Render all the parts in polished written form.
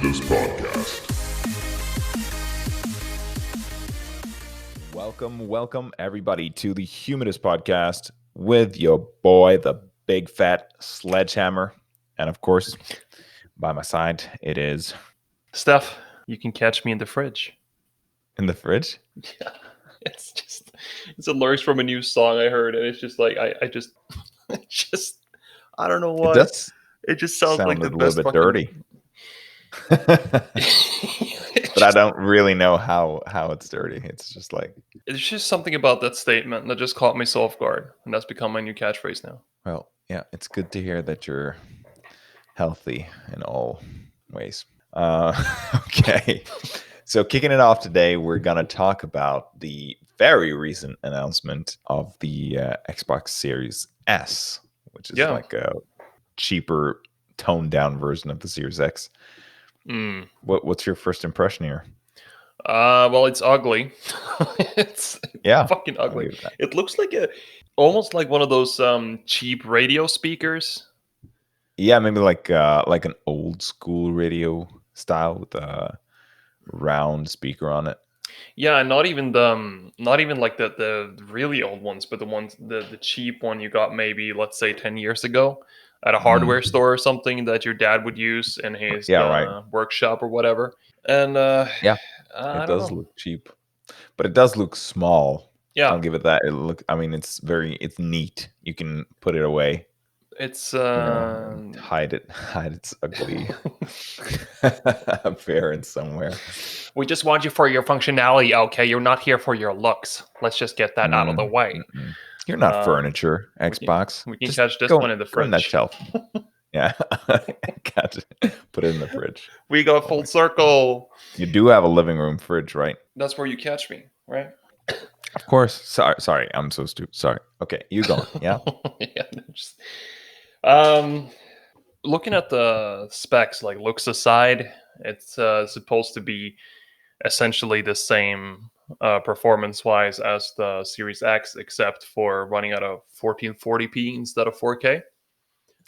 HumiduS podcast. Welcome everybody to the HumiduS podcast with your boy, the big fat sledgehammer. And of course, by my side, it is Steph, you can catch me in the fridge. in the fridge. Yeah, it's a lyrics from a new song I heard, and it's just like I don't know why. It just sounds like the a best little bit fucking... dirty. But I don't really know how it's dirty. It's just like, It's just something about that statement that just caught me so off guard, and that's become my new catchphrase now. well, yeah, it's good to hear that you're healthy in all ways. Okay. So kicking it off today, we're going to talk about the very recent announcement of the Xbox Series S, which is like a cheaper, toned down version of the Series X. What's your first impression here? Well, it's ugly. It's fucking ugly. It looks like almost like one of those cheap radio speakers. Yeah, maybe like an old school radio style with a round speaker on it. Yeah, not even like the really old ones, but the cheap one you got maybe, let's say, 10 years ago at a hardware store or something that your dad would use in his workshop or whatever. And it does look cheap, but it does look small. Yeah, I'll give it that. It's neat. You can put it away. It's hide its ugly appearance somewhere. We just want you for your functionality, okay? You're not here for your looks. Let's just get that out of the way. You're not furniture, Xbox. We can catch this one in the fridge. Go on that shelf. Yeah. Catch it. Put it in the fridge. We go full circle. You do have a living room fridge, right? That's where you catch me, right? Of course. Sorry. I'm so stupid. Sorry. Okay, you go. Yeah. Looking at the specs, like looks aside, it's supposed to be essentially the same performance-wise as the Series X, except for running at a 1440p instead of 4K.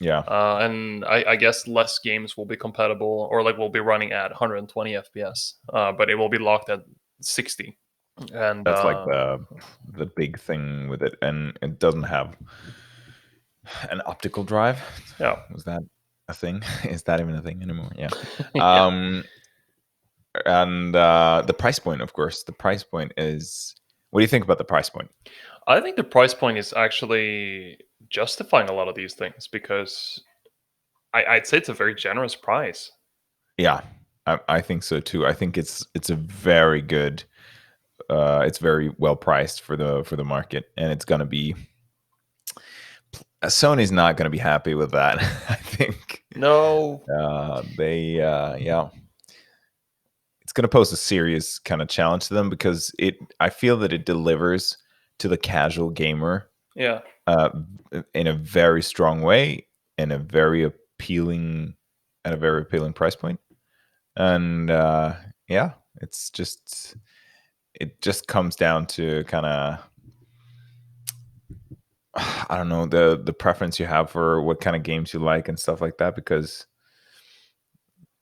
Yeah. And I guess less games will be compatible, or like will be running at 120 FPS, but it will be locked at 60. And that's like the big thing with it, and it doesn't have an optical drive. Yeah. Was that a thing? Is that even a thing anymore? Yeah. Yeah. And the price point, of course. The price point is... What do you think about the price point? I think the price point is actually justifying a lot of these things, because I'd say it's a very generous price. Yeah, I think so too. I think it's a very good... it's very well priced for the market, and it's going to be... Sony's not going to be happy with that. I think. No. It's going to pose a serious kind of challenge to them, because I feel that it delivers to the casual gamer. Yeah. In a very strong way, and at a very appealing price point. And it just comes down to kind of, I don't know, the preference you have for what kind of games you like and stuff like that, because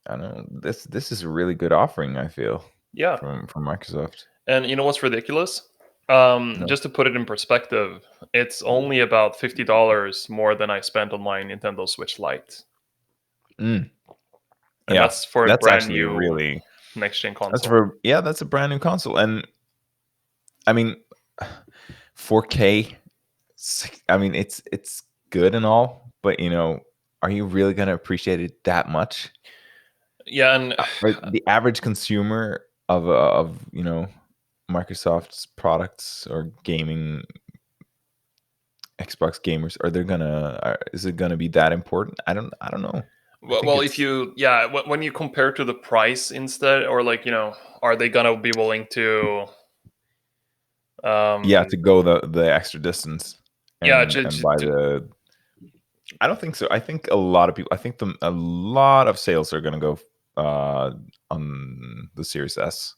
I don't know, this is a really good offering, I feel. Yeah. From Microsoft. And you know what's ridiculous? Just to put it in perspective, it's only about $50 more than I spent on my Nintendo Switch Lite. And that's for a brand new really next gen console. That's a brand new console. And I mean, 4K, I mean, it's good and all, but are you really going to appreciate it that much? Yeah, and the average consumer of Microsoft's products or gaming, Xbox gamers, is it gonna be that important? I don't know. Well, if when you compare to the price instead, or are they gonna be willing to to go the extra distance and buy the... I don't think so. I think a lot of people, a lot of sales are gonna go on the Series S.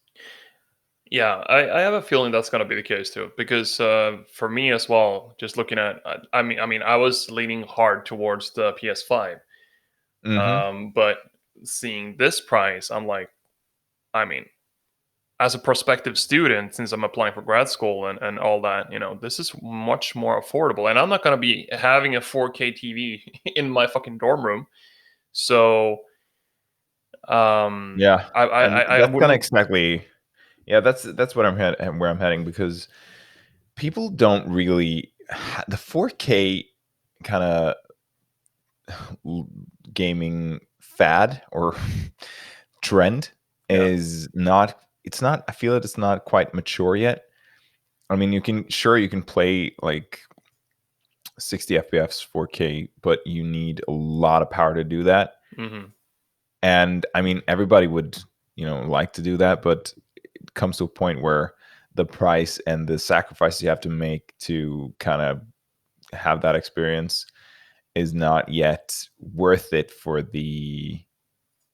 Yeah, I have a feeling that's going to be the case too, because for me as well, just looking at, I was leaning hard towards the PS5, but seeing this price, I'm like, I mean, as a prospective student, since I'm applying for grad school and all that, this is much more affordable. And I'm not going to be having a 4K TV in my fucking dorm room. So, Yeah, and I that's kind of wouldn't. exactly, yeah, that's what where I'm heading, because people don't really the 4K kind of gaming fad or trend Yeah. is not, it's not, I feel that it's not quite mature yet. I mean, you can play like 60 FPS 4K, but you need a lot of power to do that. Hmm. And I mean, everybody would, like to do that, but it comes to a point where the price and the sacrifices you have to make to kind of have that experience is not yet worth it for the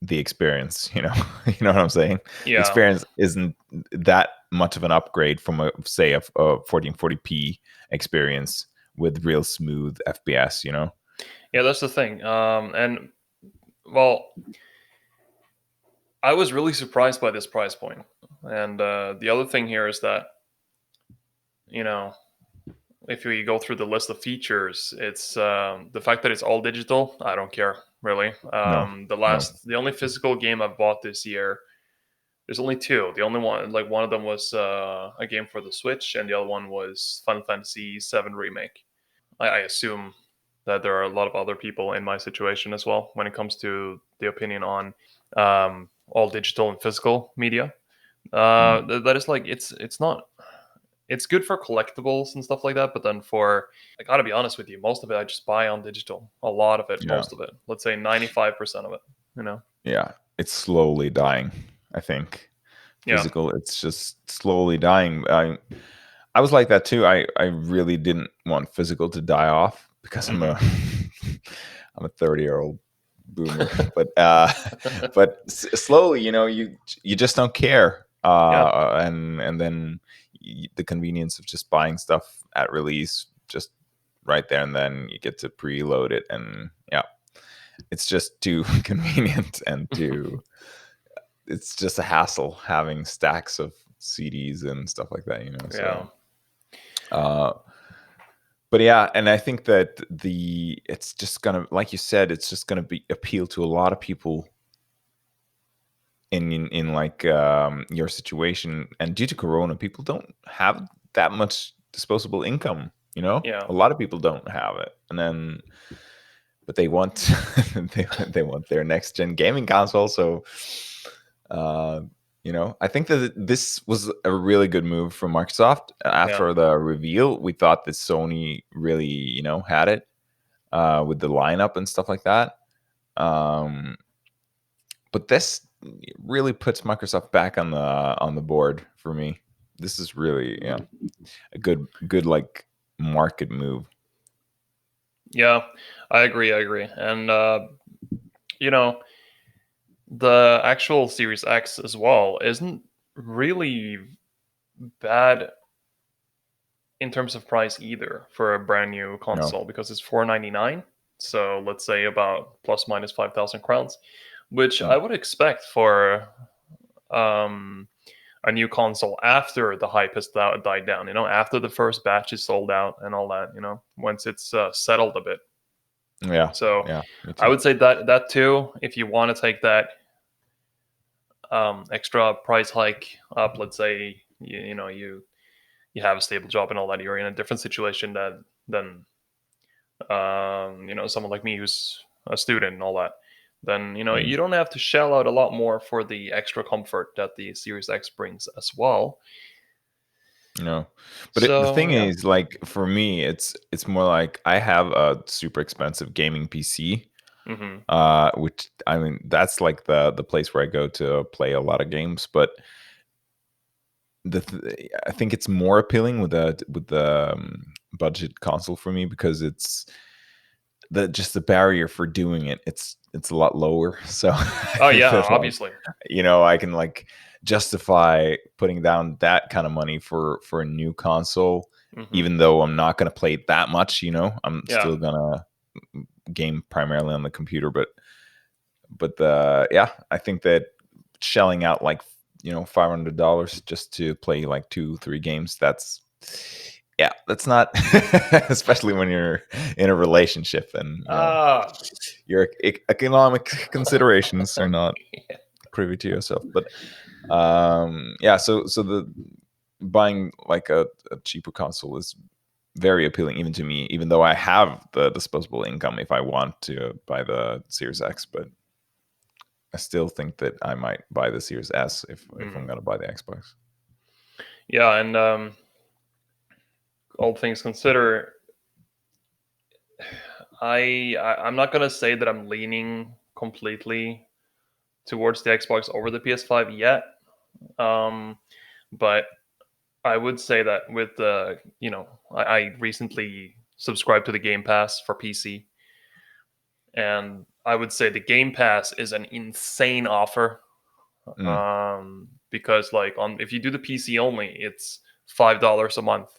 experience. You know what I'm saying? The Yeah. experience isn't that much of an upgrade from a 1440p experience with real smooth FPS. Yeah, that's the thing. And well, I was really surprised by this price point. And the other thing here is that, you know, if we go through the list of features, it's the fact that it's all digital. I don't care really. No, no. The only physical game I've bought this year, there's only two. The only one, like one of them was a game for the Switch, and the other one was Final Fantasy VII Remake. I assume that there are a lot of other people in my situation as well when it comes to the opinion on all digital and physical media. Mm, That is like it's not, it's good for collectibles and stuff like that, but then for, I gotta be honest with you, most of it I just buy on digital. A lot of it, yeah, most of it. Let's say 95% of it. You know? yeah. It's slowly dying, I think. Yeah. Physical, it's just slowly dying. I was like that too. I really didn't want physical to die off because I'm Hmm. a I'm a 30-year-old boomer. But but slowly, you just don't care. Yeah. And then the convenience of just buying stuff at release, just right there and then you get to preload it, and yeah, it's just too convenient and too, it's just a hassle having stacks of CDs and stuff like that. Yeah. So uh but yeah, and I think that it's just gonna, like you said, it's just gonna be appeal to a lot of people in like your situation. And due to Corona, people don't have that much disposable income. Yeah. A lot of people don't have it, and then but they want they want their next gen gaming console. So uh I think that this was a really good move from Microsoft. Yeah. After the reveal, we thought that Sony really, had it with the lineup and stuff like that. Um, but this really puts Microsoft back on the board for me. This is really, yeah, a good like market move. Yeah. I agree. I agree. And you know, the actual Series X as well isn't really bad in terms of price either for a brand new No, console, because it's 499. So let's say about plus minus 5,000 crowns, which I no, would expect for um, a new console after the hype has died down. After the first batch is sold out and all that. Once it's settled a bit. yeah, So yeah, me I too. would say that too. If you want to take that extra price hike up, let's say you have a stable job and all that, you're in a different situation than someone like me who's a student and all that, then Mm, you don't have to shell out a lot more for the extra comfort that the Series X brings as well. no, but the So thing yeah. is, like for me, it's more like I have a super expensive gaming PC. Hmm. Which, I mean, that's like the place where I go to play a lot of games. But I think it's more appealing with the budget console for me, because it's the barrier for doing it. It's a lot lower. So I Oh think yeah, that, like, obviously. I can like justify putting down that kind of money for a new console, Hmm. even though I'm not going to play it that much. I'm Yeah. still gonna game primarily on the computer, but but yeah, I think that shelling out like $500 just to play like 2-3 games, that's not especially when you're in a relationship and Ah, your economic considerations are not yeah. privy to yourself. But yeah, so the buying like a cheaper console is very appealing even to me, even though I have the disposable income if I want to buy the Series X. But I still think that I might buy the Series S if I'm Mm. gonna buy the Xbox. Yeah, and all things considered, I'm not gonna say that I'm leaning completely towards the Xbox over the PS5 yet. Um, but I would say that with the I recently subscribed to the Game Pass for PC, and I would say the Game Pass is an insane offer. Mm, Because like on if you do the PC only, it's $5 a month,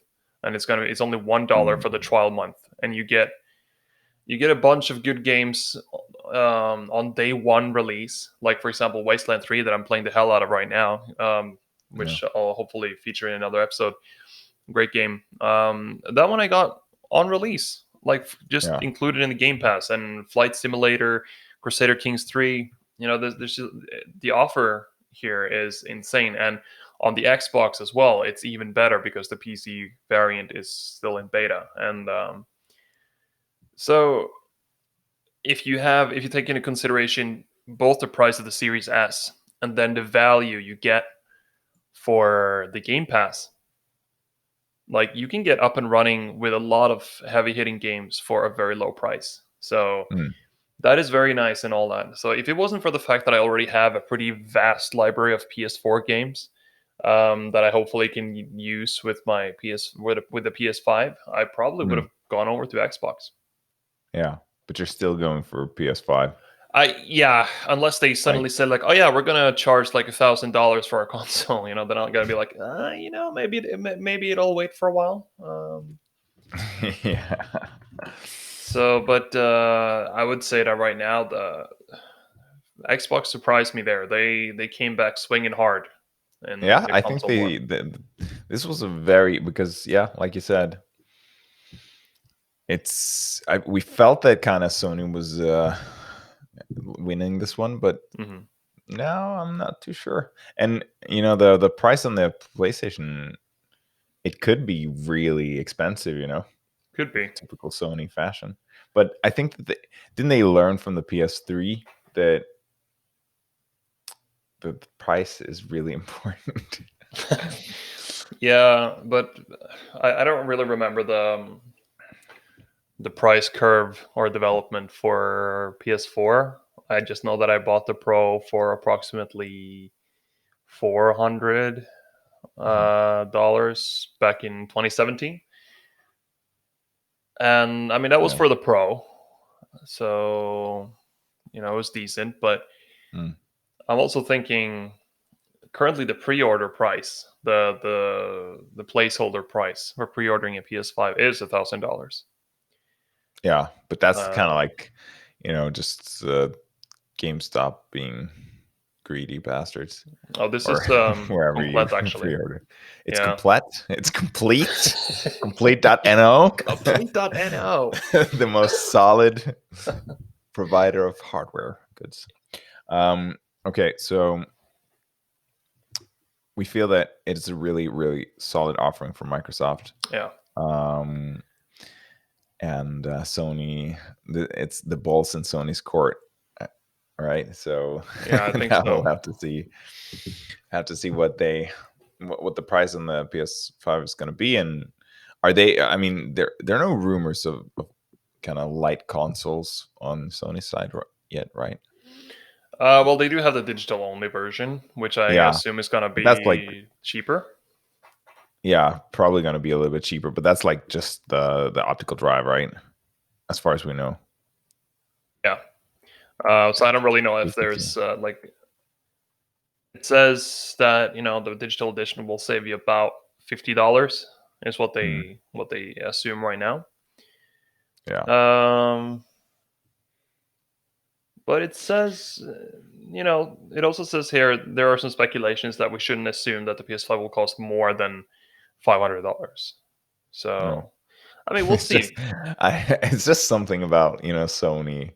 and it's only $1 mm, for the trial month, and you get a bunch of good games on day one release. Like for example, Wasteland 3 that I'm playing the hell out of right now, yeah, which I'll hopefully feature in another episode. Great game. That one I got on release, like just yeah, included in the Game Pass, and Flight Simulator, Crusader Kings 3. There's just, the offer here is insane, and on the Xbox as well, it's even better because the PC variant is still in beta, and so if you take into consideration both the price of the Series S and then the value you get for the Game Pass, like you can get up and running with a lot of heavy hitting games for a very low price. So mm, that is very nice and all that. So if it wasn't for the fact that I already have a pretty vast library of PS4 games that I hopefully can use with my with the PS5, I probably would mm, have gone over to Xbox. yeah. But you're still going for PS5, Yeah, unless they right? suddenly said like, oh yeah, we're gonna charge like $1,000 for our console, then I'm gonna be like, maybe it'll wait for a while. Yeah, So, but I would say that right now the Xbox surprised me there. They came back swinging hard in yeah. the I think console war. this was a very because yeah, like you said, we felt that kind of Sony was winning this one, but Hmm. no, I'm not too sure. And the price on the PlayStation, it could be really expensive, Could be. typical Sony fashion. But I think that didn't they learn from the PS3 that the price is really important? Yeah, but I don't really remember the price curve or development for PS4. I just know that I bought the Pro for approximately 400 Mhm. dollars back in 2017, and I mean that was Yeah. for the Pro, so it was decent. But Mm. I'm also thinking currently the pre-order price, the placeholder price for pre-ordering a PS5 is $1,000. Yeah, but that's kind of Uh, like, just GameStop being greedy bastards, oh, this or is wherever you complete actually. pre-order. It's Yeah. complete. It's complete. Complete.no. Complete.no. The most solid provider of hardware goods. Um, okay, so we feel that it's a really, really solid offering from Microsoft. Yeah. Um, and Sony, it's the balls in Sony's court, right? So Yeah, I think now we'll so. have to see what the price on the PS5 is going to be, and are they? I mean, there are no rumors of kind of light consoles on Sony's side yet, right? Well, they do have the digital only version, which I Yeah, assume is gonna but that's like be cheaper. yeah, probably going to be a little bit cheaper, but that's like just the optical drive, right? As far as we know, Yeah. So I don't really know if 360. there's like it says that the digital edition will save you about $50 is what Hmm, they assume right now. yeah, Um, But it says, it also says here there are some speculations that we shouldn't assume that the PS5 will cost more than $500. No. So, I mean, we'll see. It's just something about Sony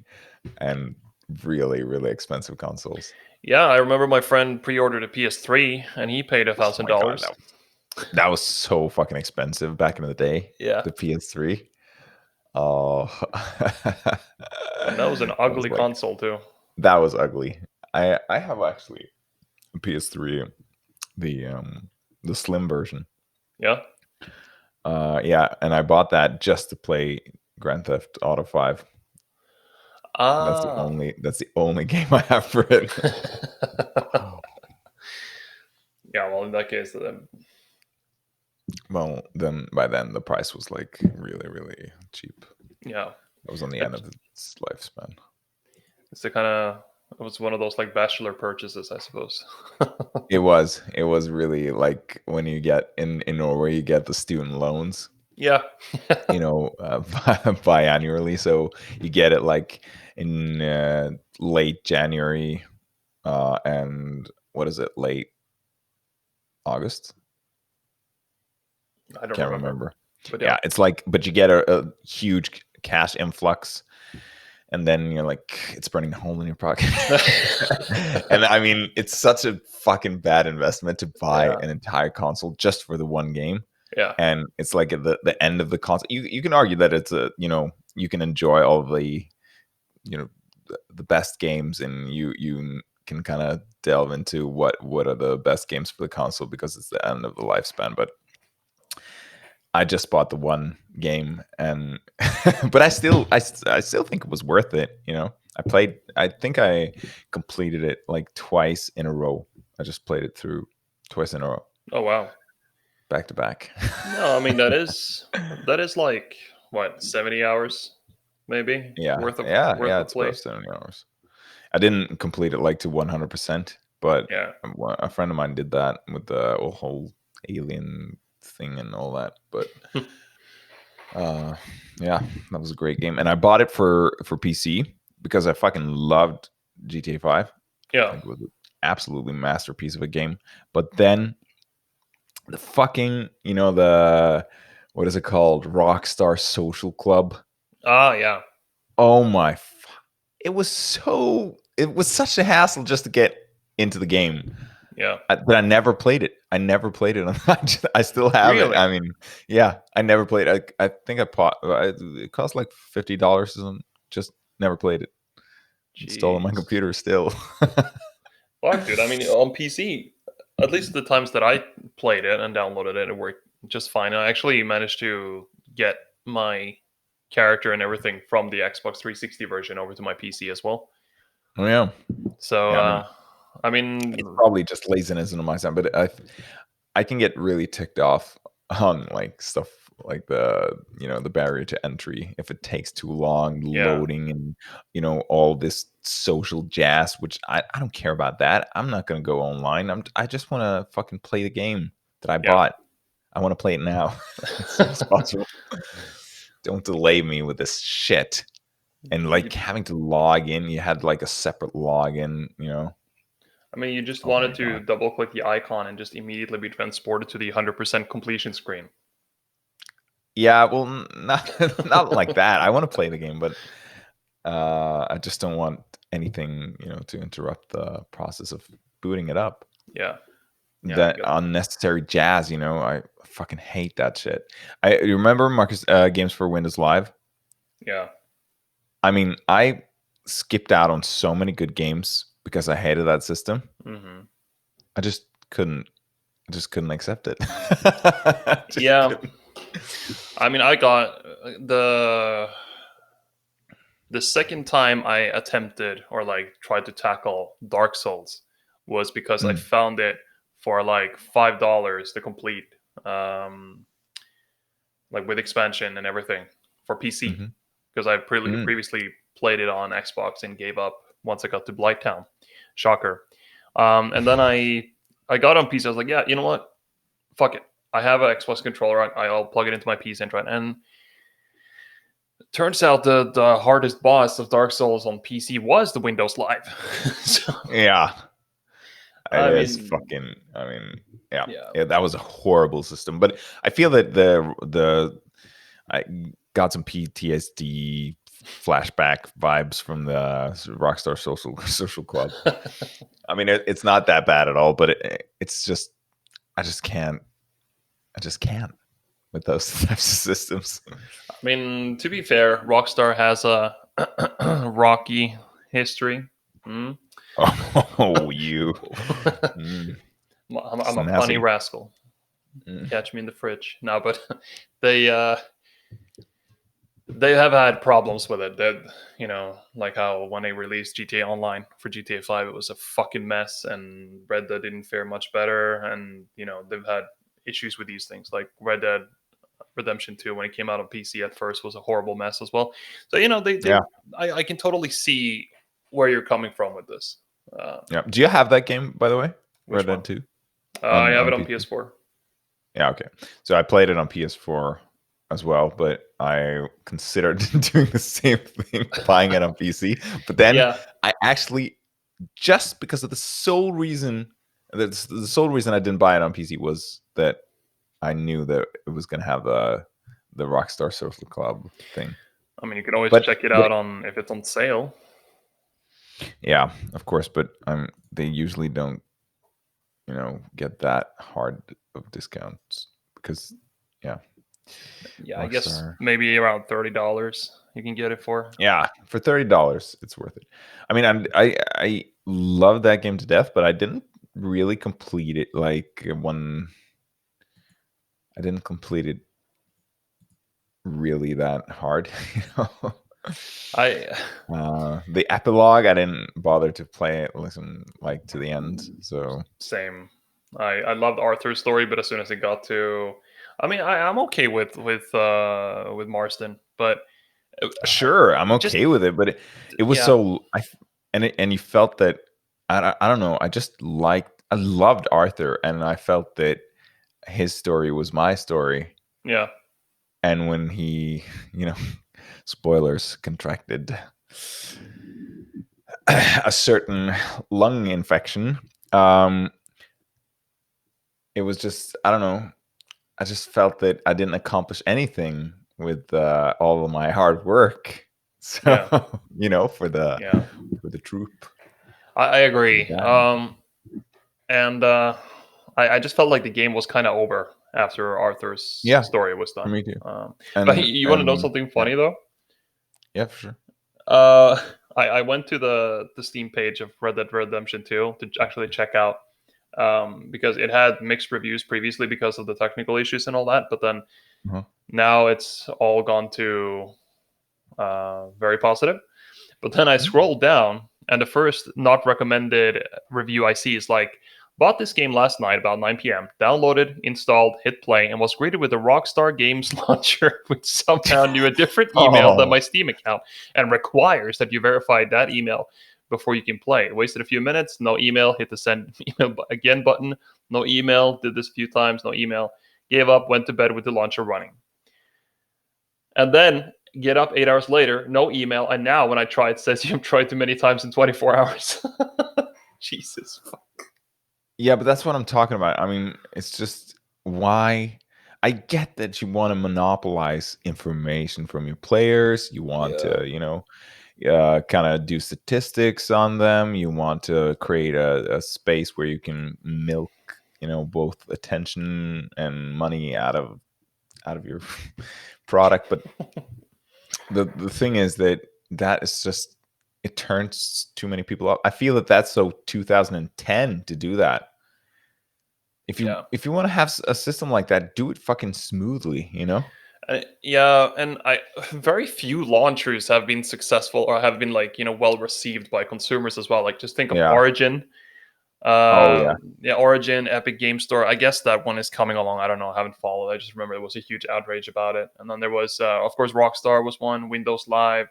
and really really expensive consoles. Yeah, I remember my friend pre-ordered a PS3 and he paid a Oh thousand my god, dollars. that was so fucking expensive back in the day. Yeah, The PS3. Oh, and that was an that was ugly like console too. that was ugly. I have actually a PS3, the slim version. Yeah. Yeah, and I bought that just to play Grand Theft Auto 5. Ah. That's the only game I have for it. Yeah. Well, in that case, then Well, then by then the price was like really really cheap. yeah, It was on the end it, of its lifespan. it's the kind of it was one of those like bachelor purchases, I suppose. It was really like when you get in Norway, you get the student loans, Yeah. biannually. So you get it like in late January, and what is it, late August? I don't Can't remember, remember. but yeah. Yeah, it's like, but you get a huge cash influx, and then you're like, it's burning a hole in your pocket. And I mean, it's such a fucking bad investment to buy Yeah. an entire console just for the one game. Yeah. And it's like at the end of the console. You can argue that it's you can enjoy all the the best games, and you can kind of delve into what are the best games for the console because it's the end of the lifespan. But I just bought the one game, and but I still think it was worth it. I think I completed it like twice in a row. I just played it through twice in a row, Oh wow. back to back. No, I mean that is like what 70 hours maybe Yeah, worth of yeah, worth yeah. of It's about play. 70 hours. I didn't complete it like to 100%, but Yeah. a friend of mine did that with the whole alien thing and all that. But uh, yeah, that was a great game, and I bought it for PC because I fucking loved GTA 5. I Yeah. think it was an absolutely masterpiece of a game. But then the fucking, the what is it called? Rockstar Social Club. Ah, yeah. Oh my! It was such a hassle just to get into the game. Yeah. But I never played it. I never played it. I still have it. Really? I mean, yeah, I never played it. I think it cost like $50 or something. Just never played it. Installed on my Jeez. computer still. Fuck, dude. I mean, on PC, at least the times that I played it and downloaded it, it worked just fine. I actually managed to get my character and everything from the Xbox 360 version over to my PC as well. Oh yeah, So, yeah. I mean, I it's mean, probably just laziness on my side, but I can get really ticked off on like stuff like the barrier to entry if it takes too long yeah, loading, and all this social jazz, which I don't care about that. I'm not gonna go online. I just want to fucking play the game that I yeah. bought. I want to play it now as soon as possible. Don't delay me with this shit. And like You, having to log in, you had like a separate login. I mean, you just Oh my wanted to god. double click the icon and just immediately be transported to the 100% completion screen. Yeah, well, not not like that. I want to play the game, but I just don't want anything, to interrupt the process of booting it up. Yeah, yeah, I That get it. unnecessary jazz, I fucking hate that shit. You remember Marcus, games for Windows Live? Yeah, I mean, I skipped out on so many good games because I hated that system. hmm I just couldn't. I just couldn't accept it. Just yeah. couldn't. I mean, I got the second time I attempted or like tried to tackle Dark Souls was because I Mm, found it for like $5 to complete, um, like with expansion and everything for PC. mhm, Because I mm, previously played it on Xbox and gave up once I got to Blighttown. Shocker. And then I got on PC. I was like, yeah, you know what? Fuck it. I have an Xbox controller. I'll plug it into my PC and try it. And turns out the hardest boss of Dark Souls on PC was the Windows Live. So, Yeah, it I is mean, fucking. I mean, yeah, yeah. yeah, that was a horrible system. But I feel that the I got some PTSD flashback vibes from the Rockstar Social Club. I mean, it's not that bad at all, but it's just I just can't. I just can't with those types of systems. I mean, to be fair, Rockstar has a rocky history. Mm. Oh, you mm, I'm a funny snazzy. rascal. Mm. Catch me in the fridge. No, but they uh, they have had problems with it. That, like how when they released GTA Online for GTA 5, it was a fucking mess, and Red Dead didn't fare much better. And they've had issues with these things, like Red Dead Redemption 2 when it came out on PC at first was a horrible mess as well. So Yeah, I can totally see where you're coming from with this. Uh, yeah. Do you have that game, by the way? Red which one? Dead 2 I have it on on PC? PS4. Yeah, okay. So I played it on PS4 as well, but I considered doing the same thing, buying it on PC. But then Yeah, I actually, just because of the sole reason I didn't buy it on PC was that I knew that it was going to have the Rockstar Social Club thing. I mean you can always But check it but out on if it's on sale. yeah, of course. But they usually don't, get that hard of discounts because yeah, Yeah, I guess Rockstar. maybe around $30 you can get it for. Yeah, for $30, it's worth it. I mean, I love that game to death, but I didn't really complete it. Like when I didn't complete it really that hard, you know. I The epilogue, I didn't bother to play it, listen like to the end. So Same. I loved Arthur's story, but as soon as it got to, I mean, I'm okay with Marston, but uh, sure, I'm just okay with it, but it was yeah, so and you felt that I don't know. I loved Arthur, and I felt that his story was my story. yeah, And when he, you know, spoilers, contracted a certain lung infection, um, it was just I don't know. I just felt that I didn't accomplish anything with all of my hard work. So yeah, yeah. for the troop, I for the agree. band. And I just felt like the game was kind of over after Arthur's Yeah, story was for done. me too. But And you want to know something yeah, funny though? yeah, for sure. Uh, I went to the Steam page of Red Dead Redemption 2 to actually check out, because it had mixed reviews previously because of the technical issues and all that. But then Uh-huh. now it's all gone to very positive. But then I scrolled down, and the first not recommended review I see is like, bought this game last night about 9 p.m., downloaded, installed, hit play, and was greeted with a Rockstar Games launcher, which somehow knew a different email than Oh, my Steam account and requires that you verify that email before you can play. It wasted a few minutes, no email, hit the send email again button, no email, did this a few times, no email, gave up, went to bed with the launcher running. And then get up 8 hours later, no email. And now when I try, it says you've tried too many times in 24 hours. Jesus. yeah, but that's what I'm talking about. I mean, it's just why I get that you want to monopolize information from your players. You want Yeah. to, kind of do statistics on them. You want to create a space where you can milk, both attention and money out of your product. But the thing is that is just it turns too many people off. I feel that that's so 2010 to do that. Yeah. If you want to have a system like that, do it fucking smoothly, Yeah, and I very few launchers have been successful or have been like well received by consumers as well. Like just think of Yeah. Origin. Oh yeah. Yeah, Origin, Epic Game Store. I guess that one is coming along. I don't know. I haven't followed. I just remember there was a huge outrage about it. And then there was, of course, Rockstar was one. Windows Live.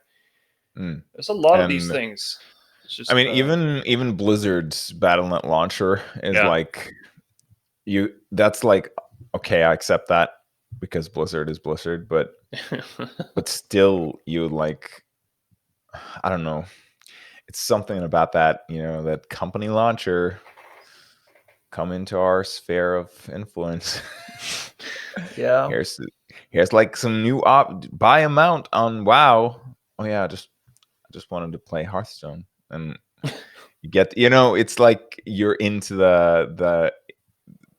Mm. There's a lot of these And things. It's I just, mean, even Blizzard's BattleNet launcher is yeah, like that's like okay, I accept that. because Blizzard is Blizzard, but still, you like, I don't know, it's something about that, that company launcher come into our sphere of influence. Yeah. here's here's like some new buy amount on WoW. Oh yeah, I just wanted to play Hearthstone, and you get, it's like you're into the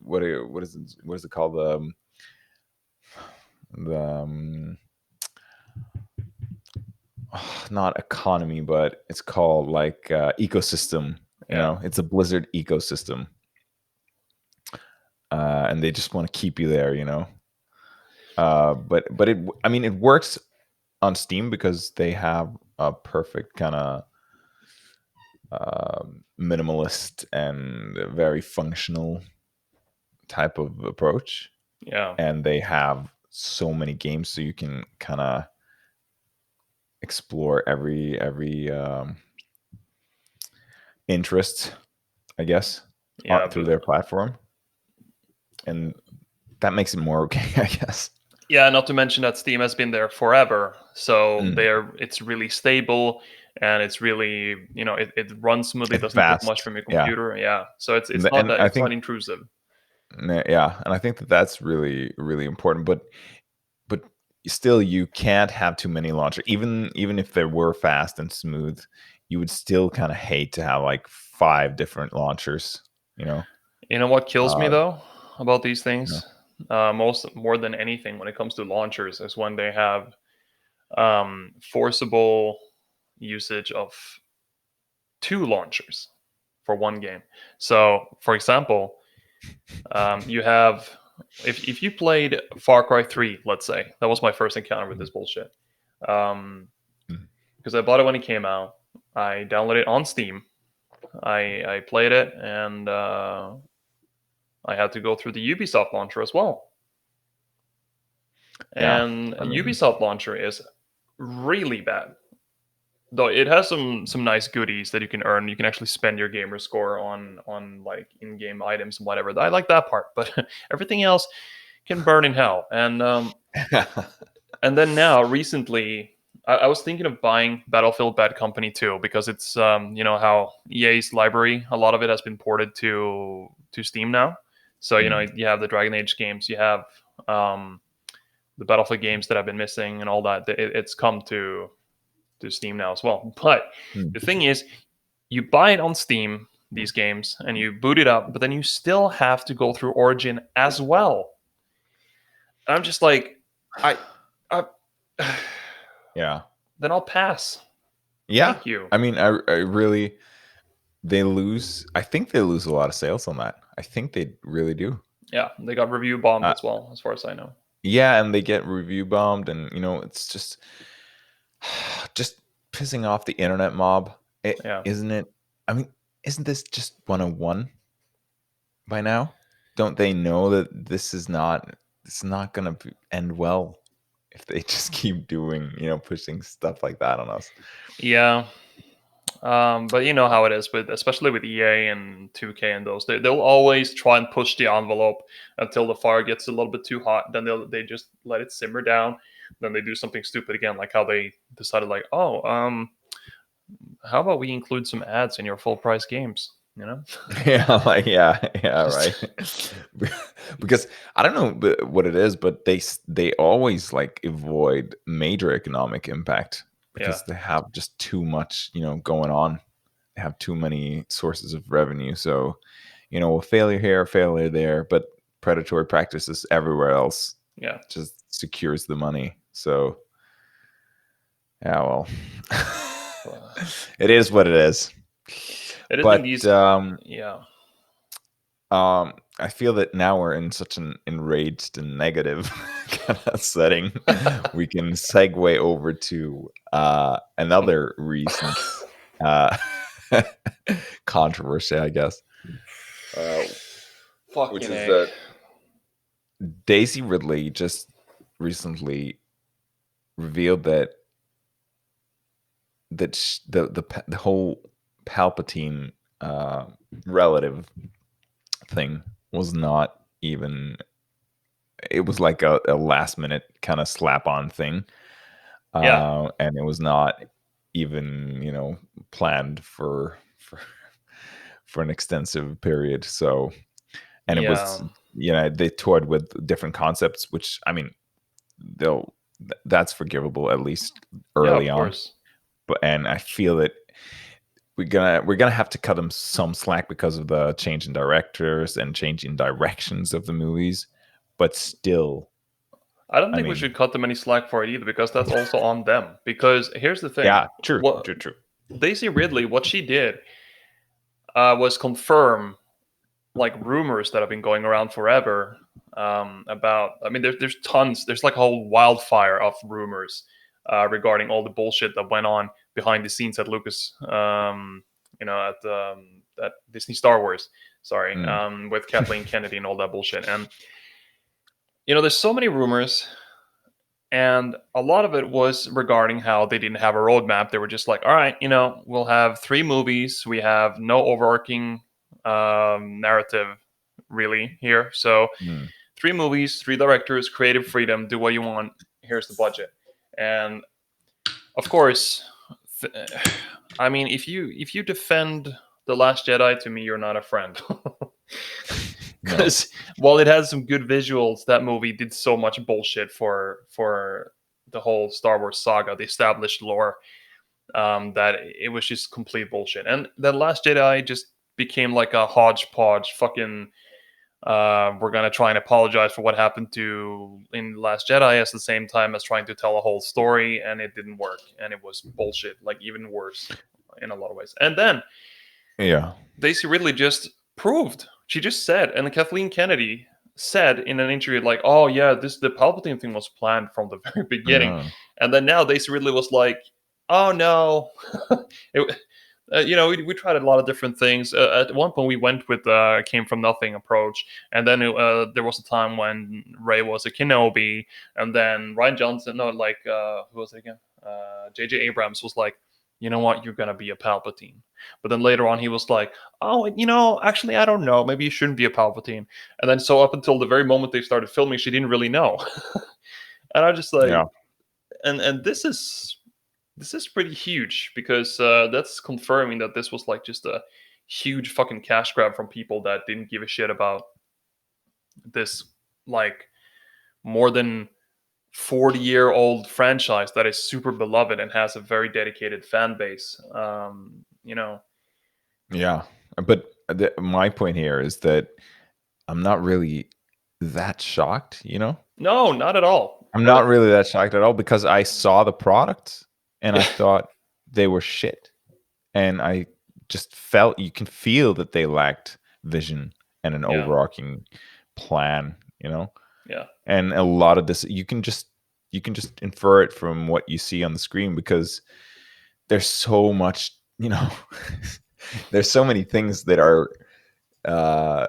what is it called, the not economy, but it's called like ecosystem. Yeah. It's a Blizzard ecosystem, and they just want to keep you there. But I mean, it works on Steam because they have a perfect kind of minimalist and very functional type of approach, Yeah. and they have so many games, so you can kind of explore every interest, I guess, Yeah. through their platform, and that makes it more okay, I guess. Yeah, not to mention that Steam has been there forever, so Mm, it's really stable, and it's really, it runs smoothly, it's doesn't take much fast, from your yeah. computer. Yeah, so it's not And that I it's not think, intrusive. yeah, and I think that that's really really important. But still, you can't have too many launchers. Even if they were fast and smooth, you would still kind of hate to have like five different launchers. You know, You know what kills me uh, though about these you know, things, more than anything when it comes to launchers, is when they have forcible usage of two launchers for one game. So, for example, you have if you played Far Cry 3, let's say that was my first encounter with this bullshit. Um, mm, because I bought it when it came out. I downloaded it on Steam. I played it, and I had to go through the Ubisoft launcher as well. yeah. And I mean, Ubisoft launcher is really bad. Though it has some nice goodies that you can earn. You can actually spend your gamer score on like in-game items and whatever. I like that part, but everything else can burn in hell. And then now recently, I was thinking of buying Battlefield Bad Company 2 because it's how EA's library, a lot of it has been ported to Steam now. So mm, you have the Dragon Age games, you have um, the Battlefield games that have been missing and all that. It's come to Steam now as well. But mm. the thing is, you buy it on Steam, these games, and you boot it up, but then you still have to go through Origin as well. I'm just like, I, I Yeah, then I'll pass. yeah. Thank you. I mean, I really, they lose. I think they lose a lot of sales on that. I think they really do. Yeah, they got review bombed Uh, as well, as far as I know. yeah, and they get review bombed, and it's just pissing off the internet mob, Yeah, isn't it? I mean, isn't this just 101 by now? Don't they know that it's not gonna end well if they just keep doing, pushing stuff like that on us? yeah. But you know how it is with, especially with EA and 2K and those. They'll always try and push the envelope until the fire gets a little bit too hot. Then they just let it simmer down. Then they do something stupid again, like how they decided, like, oh, how about we include some ads in your full price games? You know, Yeah, like, yeah, just right. Because I don't know what it is, but they always like avoid major economic impact yeah, because they have just too much, going on. They have too many sources of revenue. So, a failure here, a failure there, but predatory practices everywhere else yeah. just secures the money. So, yeah, well, Uh, it is what it is. I don't think But these. Yeah, I feel that now we're in such an enraged and negative kind of setting. We can segue over to another recent uh, controversy, I guess, uh, which fucking is a. that Daisy Ridley just recently revealed that the whole Palpatine relative thing was not even it was like a last minute kind of slap on thing, Yeah, and it was not even planned for an extensive period. So, and it was yeah, they toured with different concepts, which I mean they'll that's forgivable at least yeah. early Of on. course. But and I feel that we're gonna have to cut them some slack because of the change in directors and change in directions of the movies. But still, I don't I think we mean, should cut them any slack for it either, because that's also on them. Because here's the thing: yeah, true, what true, true. Daisy Ridley, what she did was confirm like rumors that have been going around forever about. I mean, there's tons. There's like a whole wildfire of rumors regarding all the bullshit that went on behind the scenes at Lucas. At Disney Star Wars. Sorry, Mm. with Kathleen Kennedy and all that bullshit. And there's so many rumors, and a lot of it was regarding how they didn't have a roadmap. They were just like, all right, we'll have three movies. We have no overarching narrative really here. So Mm. three movies, three directors, creative freedom, do what you want. Here's the budget. And of course, th- I mean, if you defend The Last Jedi, to me, you're not a friend. No. Because while it has some good visuals, that movie did so much bullshit for the whole Star Wars saga, the established lore, that it was just complete bullshit. And The Last Jedi just became like a hodgepodge fucking. We're gonna try and apologize for what happened to in The Last Jedi, at the same time as trying to tell a whole story, and it didn't work, and it was bullshit, like even worse in a lot of ways. And then Yeah. Daisy Ridley just proved. She just said, and Kathleen Kennedy said in an interview, like, "Oh yeah, the Palpatine thing was planned from the very beginning," Yeah. and then now Daisy Ridley was like, "Oh no." it, we tried a lot of different things. At one point, we went with came from nothing approach, and then there was a time when Ray was a Kenobi, and then Ryan Johnson, no, like who was it again? J.J. Abrams was like, you know what, you're gonna be a Palpatine. But then later on, he was like, oh, actually, I don't know. Maybe you shouldn't be a Palpatine. And then so up until the very moment they started filming, she didn't really know. And I just like, Yeah. and this is pretty huge, because that's confirming that this was like just a huge fucking cash grab from people that didn't give a shit about this, like, more than 40-year-old franchise that is super beloved and has a very dedicated fan base. Yeah. But my point here is that I'm not really that shocked. No, not at all. I'm not But really that shocked at all because I saw the product and I thought they were shit. And I just felt you can feel that they lacked vision and an yeah, overarching plan. yeah, And a lot of this you can just infer it from what you see on the screen because there's so much. There's so many things that are uh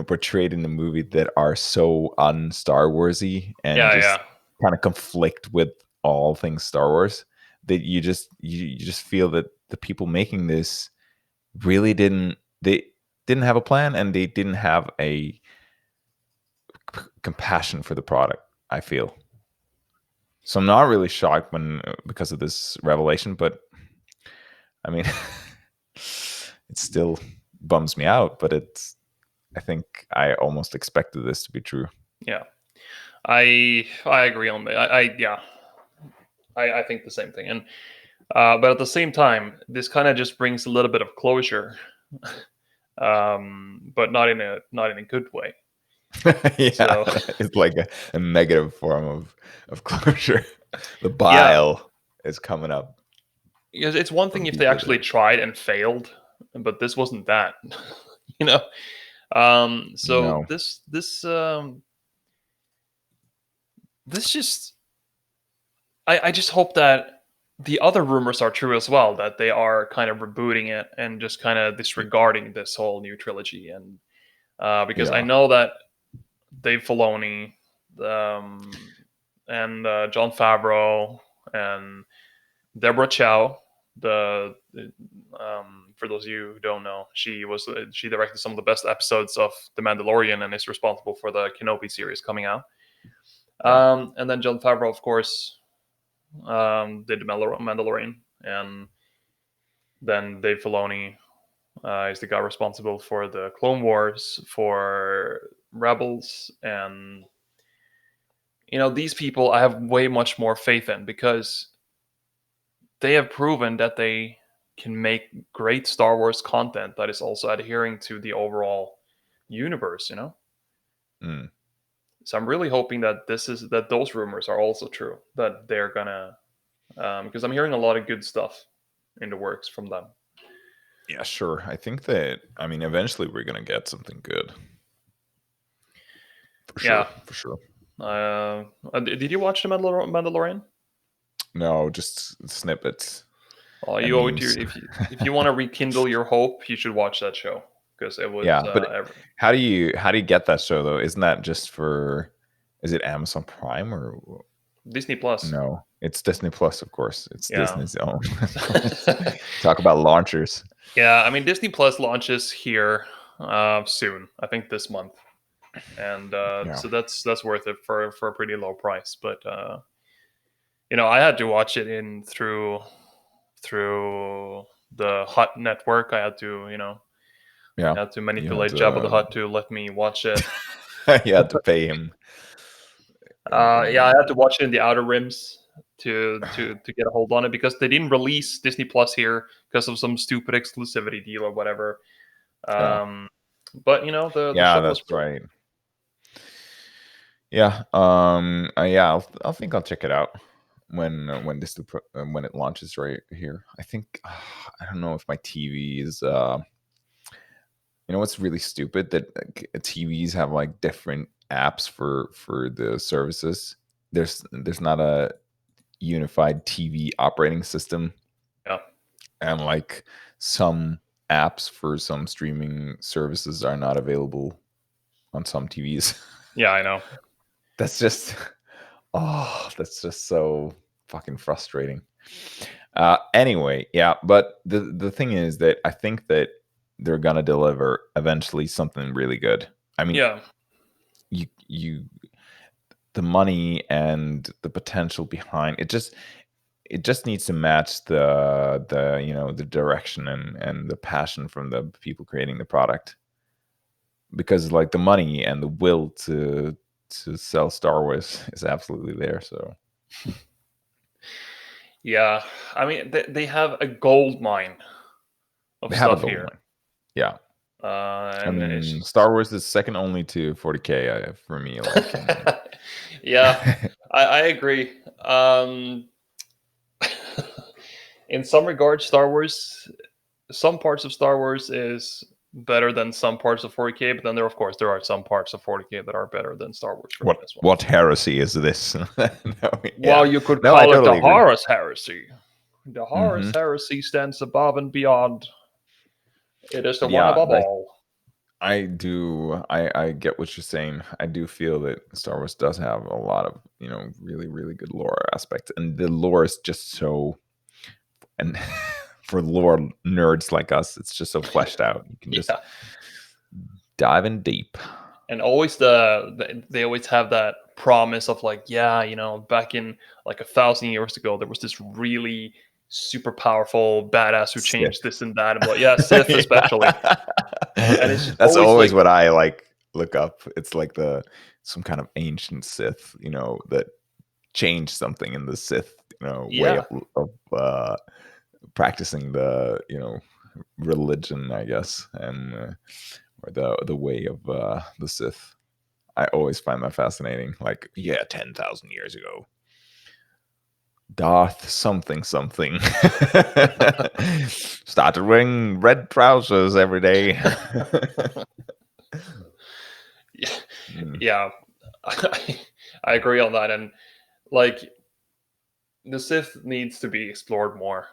portrayed in the movie that are so un-Star Warsy and yeah, just yeah, kind of conflict with all things Star Wars that you just feel that the people making this really didn't have a plan and they didn't have a compassion for the product, I feel. So I'm not really shocked when because of this revelation, but I mean it still bums me out, but I think I almost expected this to be true. yeah. I agree on that. Yeah, I think the same thing. And but at the same time, this kind of just brings a little bit of closure, but not in a good way. Yeah, So it's like a negative form of closure. The yeah, bile is coming up because it's one thing from if they people actually that tried and failed, but this wasn't that. you know. So no. this just I just hope that the other rumors are true as well, that they are kind of rebooting it and just kind of disregarding this whole new trilogy. And because I Yeah. know that Dave Filoni, um, and John Favreau and Deborah Chow, for those of you who don't know, she directed some of the best episodes of The Mandalorian and is responsible for the Kenobi series coming out. Yeah. And then John Favreau, of course, did the Mandalorian, and then Dave Filoni is the guy responsible for the Clone Wars, for Rebels, and these people I have way much more faith in because they have proven that they can make great Star Wars content that is also adhering to the overall universe. Mm. So I'm really hoping that those rumors are also true, that they're gonna, because I'm hearing a lot of good stuff in the works from them. Yeah, sure. I think that, I mean, eventually we're gonna get something good. For Yeah. sure. For sure. Did you watch the Mandalorian? No, just snippets Well, and you owe it to memes. your, if you want to rekindle your hope, you should watch that show because it was Yeah, but how do you get that show though? Isn't that just for, is it Amazon Prime or Disney Plus. no? It's Disney Plus, of course. It's Yeah. Disney's own. Of course. Talk about launchers. Yeah, I mean Disney Plus launches here soon. I think this month, and Yeah. so that's worth it for a pretty low price. But I had to watch it in through the Hut network. Yeah. I had to You had manipulate Jabba the to Hutt to let me watch it. you had to pay him Yeah, I in had to watch it in the Outer Rims to get a hold on it because they didn't release Disney Plus here because of some stupid exclusivity deal or whatever. yeah. But the Yeah, show was that's great. right. Yeah. Yeah, I think I'll check it out when when it launches right here. I think I don't know if my TV is what's really stupid that TVs have like different apps for the services. There's not a unified TV operating system, Yeah, and like some apps for some streaming services are not available on some TVs. yeah, I know. That's just that's just so fucking frustrating. Anyway, yeah, but the thing is that I think that they're gonna deliver eventually something really good. I mean, Yeah, you the money and the potential behind it just needs to match the direction and the passion from the people creating the product, because like the money and the will to sell Star Wars is absolutely there. So yeah. I mean, they have a gold mine of they have a stuff gold here, mine. Yeah. I and it's mean, just Star Wars is second only to 40K for me. Like, yeah, I agree. In some regards, some parts of Star Wars is better than some parts of 40K, but then there are some parts of 40K that are better than Star Wars for me what as well. what heresy is this? No, yeah, Well, you could no, I call it the totally agree. Horus Heresy. The Hmm. Horus Heresy stands above and beyond. It is the But one yeah, above all. I do. I get what you're saying. I do feel that Star Wars does have a lot of really really good lore aspects, and the lore is just so, and for lore nerds like us, it's just so fleshed out. You can just Yeah, dive in deep. and always they always have that promise of like, yeah, back in like 1,000 years ago, there was this really super powerful badass who changed Sith. this and that, but yeah, Sith especially, and it's just That's always always like, what I like look up. It's like some kind of ancient Sith, that changed something in the Sith, way yeah, of practicing the, religion, I guess, and or the way of the Sith. I always find that fascinating. Like, yeah, 10,000 years ago, Darth something something started wearing red trousers every day. yeah, Mm, yeah. I agree on that, and like the Sith needs to be explored more.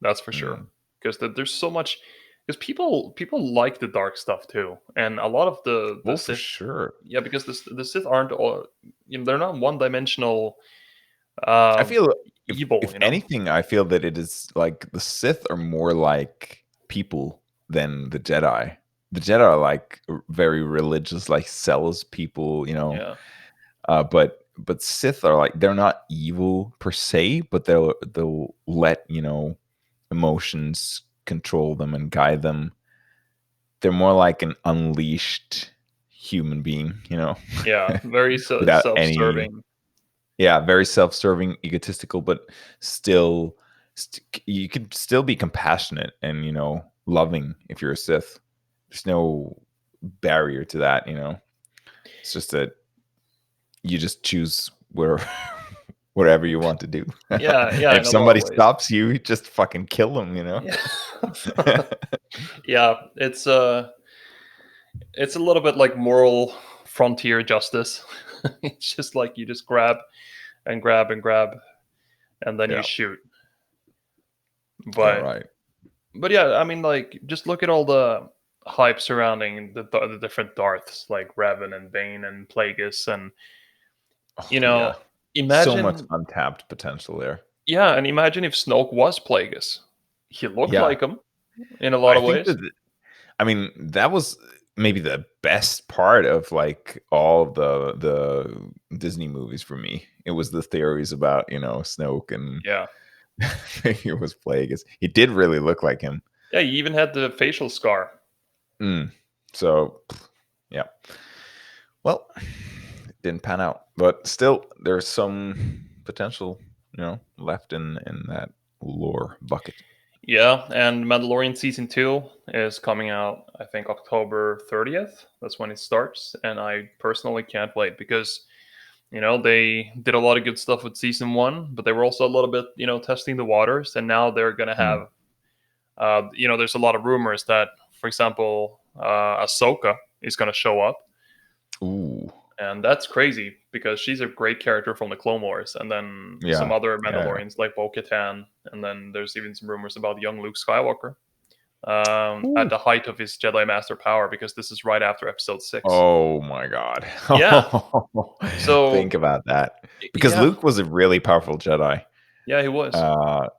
That's for sure. mm. Because there's so much. Because people like the dark stuff too, and a lot of the Well, for Sith. sure. Yeah, because the Sith aren't all. They're not one dimensional I feel evil. if anything, I feel that it is like the Sith are more like people than the Jedi. The Jedi are like very religious, like zealous people, Yeah, But Sith are like, they're not evil per se, but they'll let emotions control them and guide them. They're more like an unleashed human being, Yeah, very without any. self-serving. Yeah, very self-serving, egotistical, but still, you can still be compassionate and loving if you're a Sith. There's no barrier to that. It's just that you just choose where whatever you want to do. And Yeah, yeah, if in a lot of somebody ways. stops you, just fucking kill them. Yeah. Yeah, it's a little bit like moral frontier justice. It's just like you just grab and grab and grab, and then you Yeah. shoot. Yeah. But Right. but yeah, I mean, like, just look at all the hype surrounding the different Darths, like Revan and Bane and Plagueis, and you Oh know, yeah. So much imagine, untapped potential there. yeah, and imagine if Snoke was Plagueis. He looked Yeah. like him in a lot I of think ways. that I mean, that was maybe the best part of like all of the Disney movies for me. It was the theories about, Snoke and Yeah, maybe it was Plagueis. He did really look like him. yeah. He even had the facial scar. Mm. So, yeah. Well, it didn't pan out, but still, there's some potential, left in that lore bucket. Yeah, and Mandalorian season 2 is coming out, I think, October 30th. That's when it starts, and I personally can't wait because they did a lot of good stuff with season 1, but they were also a little bit, testing the waters, and now they're going to Mm. have there's a lot of rumors that, for example, Ahsoka is going to show up, Ooh, and that's crazy because she's a great character from the Clone Wars, and then some yeah, other yeah. Mandalorians like Bo-Katan, and then there's even some rumors about young Luke Skywalker at Ooh. the height of his Jedi Master power, because this is right after Episode 6. Oh my god. Yeah, Think so about that. Because yeah, Luke was a really powerful Jedi. yeah, he was. Uh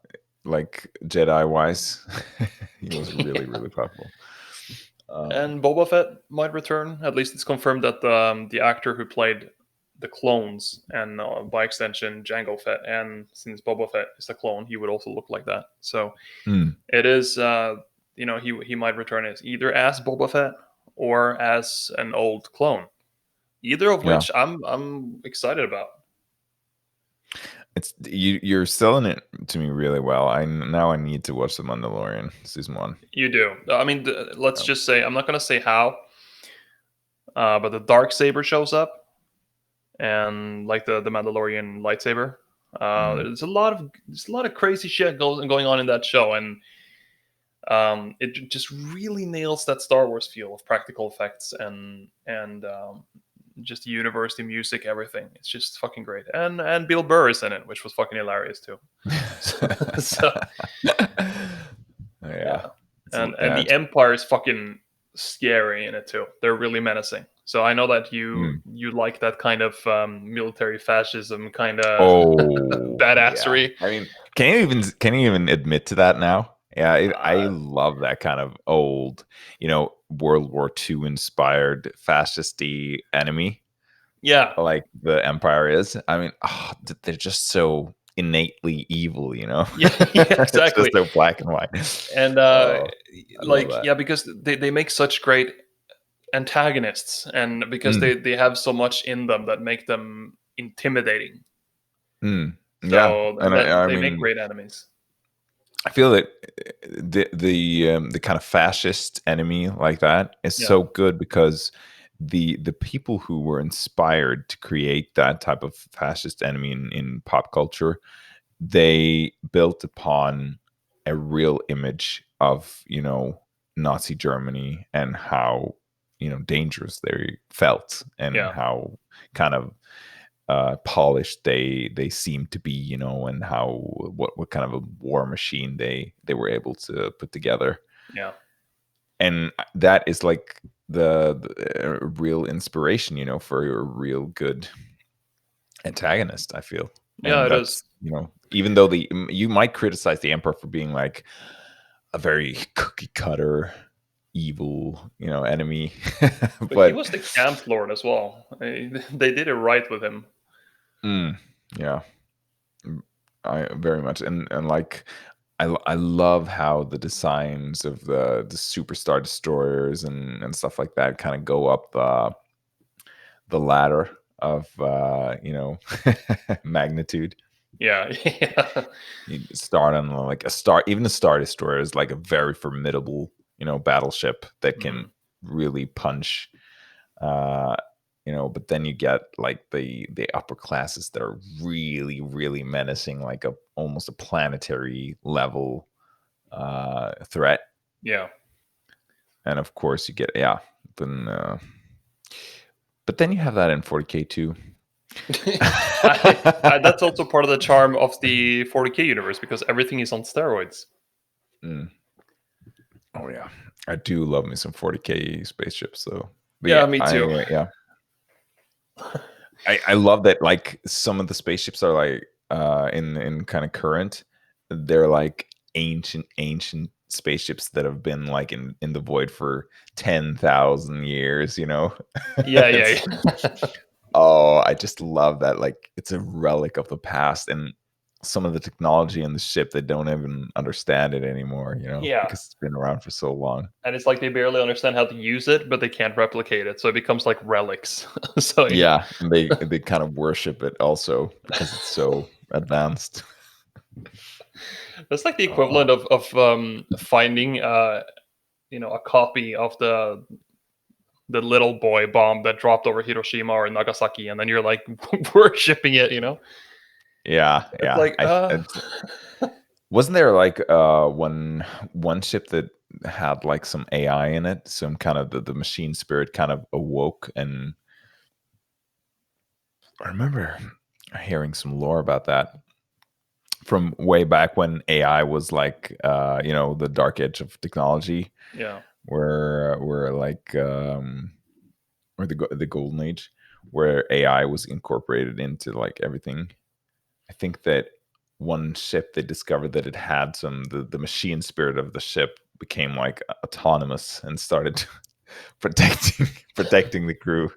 like Jedi wise. He was really, really powerful. Um And Boba Fett might return. At least it's confirmed that the actor who played the clones, and by extension Jango Fett, and since Boba Fett is a clone, he would also look like that. So mm, it is, he might return as either as Boba Fett or as an old clone. Either of yeah. which I'm excited about. You're selling it to me really well. I need to watch The Mandalorian season 1. You do. I mean, let's Yeah. just say, I'm not gonna say how, but the dark saber shows up, and like the Mandalorian lightsaber. Mm, There's a lot of crazy shit going on in that show, and it just really nails that Star Wars feel of practical effects and just the universe, the music, everything. It's just fucking great, and Bill Burr is in it, which was fucking hilarious too. So yeah. yeah, It's, and the Empire is fucking scary in it too. They're really menacing. So I know that you mm. you like that kind of military fascism kind of Oh, yeah. badassery. I mean, can you even admit to that now? Yeah, I Uh, love that kind of old, World War II inspired fascisty enemy yeah, like the Empire is. I mean, they're just so innately evil. yeah, yeah, It's just exactly. so black and white. And Oh, I love like, that. yeah, because they make such great antagonists, and because Mm, they have so much in them that make them intimidating. mm. Yeah, So and that I they make mean, great enemies. I feel that the kind of fascist enemy like that is Yeah, so good because the people who were inspired to create that type of fascist enemy in pop culture, they built upon a real image of Nazi Germany and how dangerous they felt and yeah, how kind of polished they seem to be, and how what kind of a war machine they were able to put together. yeah, And that is like the real inspiration, for a real good antagonist, I feel. yeah. And It is. that's, even though you might criticize the Emperor for being like a very cookie cutter evil, enemy. But he But was the camp lord as well. They did it right with him. mm, yeah, I very much, and like I love how the designs of the superstar destroyers and stuff like that kind of go up the ladder of magnitude. Yeah, yeah. You start on like a star, even a star destroyer is like a very formidable, battleship that can Mhm. really punch. Uh, but then you get like the upper classes that are really, really menacing, like almost a planetary level threat. Yeah. And of course, you get then. But then you have that in 40K too. That's also part of the charm of the 40k universe because everything is on steroids. Mm. Oh yeah, I do love me some 40K spaceships though. But Yeah, yeah, me I too. yeah, I love that. Like some of the spaceships are like in kind of current. They're like ancient spaceships that have been like in the void for 10,000 years. Yeah, yeah, It's yeah. oh, I just love that. Like it's a relic of the past, and some of the technology in the ship they don't even understand it anymore. Yeah. Because it's been around for so long. And it's like they barely understand how to use it, but they can't replicate it, so it becomes like relics. So yeah. Yeah, and they kind of worship it also because it's so advanced. That's like the Oh, equivalent of finding a copy of the little boy bomb that dropped over Hiroshima or Nagasaki, and then you're like worshipping it. yeah, It's yeah. like Wasn't there like one ship that had like some AI in it? Some kind of the machine spirit kind of awoke, and I remember hearing some lore about that from way back when AI was like the dark edge of technology, yeah. where like or the golden age, where AI was incorporated into like everything. I think that one ship they discovered that it had the machine spirit of the ship became like autonomous and started protecting protecting the crew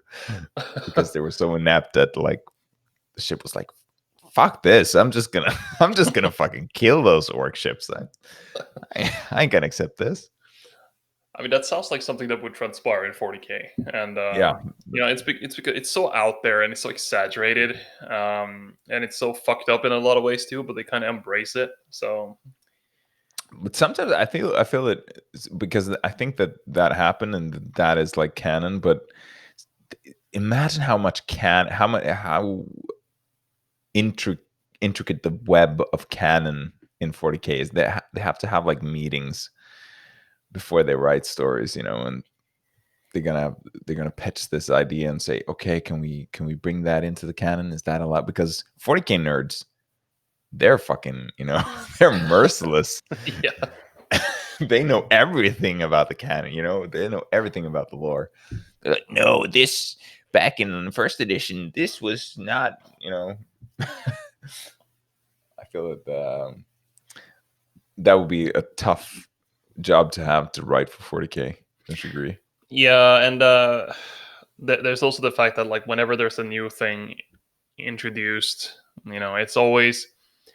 because they were so inept that like the ship was like, fuck this, I'm just gonna I'm just gonna fucking kill those orc ships then. I ain't gonna accept this. I mean, that sounds like something that would transpire in 40k, and Yeah, it's because it's so out there and it's so exaggerated, and it's so fucked up in a lot of ways too. But they kind of embrace it. So but sometimes I feel it because I think that happened and that is like canon. But imagine how much how intri- intricate the web of canon in 40k is. They have to have like meetings before they write stories, and they're gonna pitch this idea and say, okay, can we bring that into the canon? Is that allowed? Because 40k nerds, they're fucking, they're merciless. yeah, They know everything about the canon, they know everything about the lore. They're like, no, this back in first edition, this was not, I feel that that would be a tough job to have to write for 40k. Don't you agree? yeah, and there's also the fact that like whenever there's a new thing introduced, it always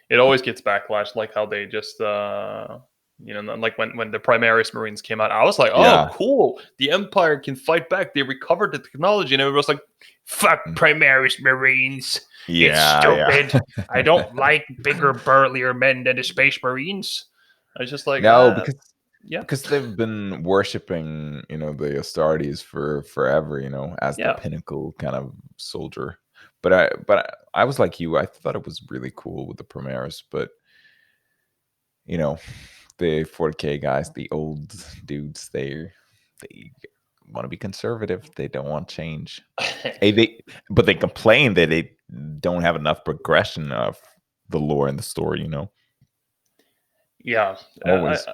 gets backlash, like how they just like when the Primaris Marines came out, I was like, oh Yeah. cool, the Empire can fight back, they recovered the technology, and everyone was like, fuck Mm. Primaris Marines, it's Yeah, stupid, I yeah. don't like bigger burlier men than the Space Marines. I was just like, No, because yeah, they've been worshiping, the Astartes for forever, as the yeah, pinnacle kind of soldier. But I was like you. I thought it was really cool with the Primaris, but you know, the 40k guys, the old dudes, they want to be conservative. They don't want change. Hey, but they complain that they don't have enough progression of the lore and the story. yeah. Always.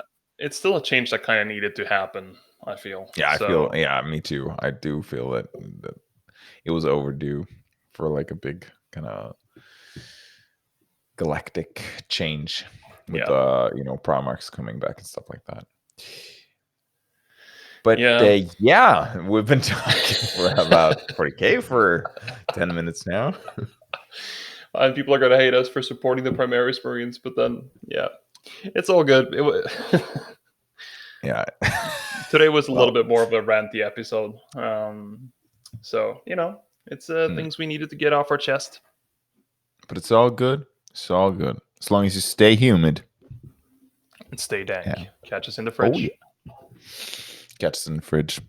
It's still a change that kind of needed to happen, I feel. Yeah, I feel. So Yeah, me too. I do feel that it was overdue for like a big kind of galactic change with yeah. Primarchs coming back and stuff like that. But Yeah. yeah, we've been talking for about 40K for 10 minutes now. And people are going to hate us for supporting the Primaris Marines, but then, yeah, it's all good. Yeah. Today was a little Well, bit more of a ranty episode. So, it's mm, things we needed to get off our chest but it's all good. It's all good. As long as you stay humid. and stay dank. Yeah. Catch us in the Oh, fridge. yeah. Catch us in the fridge.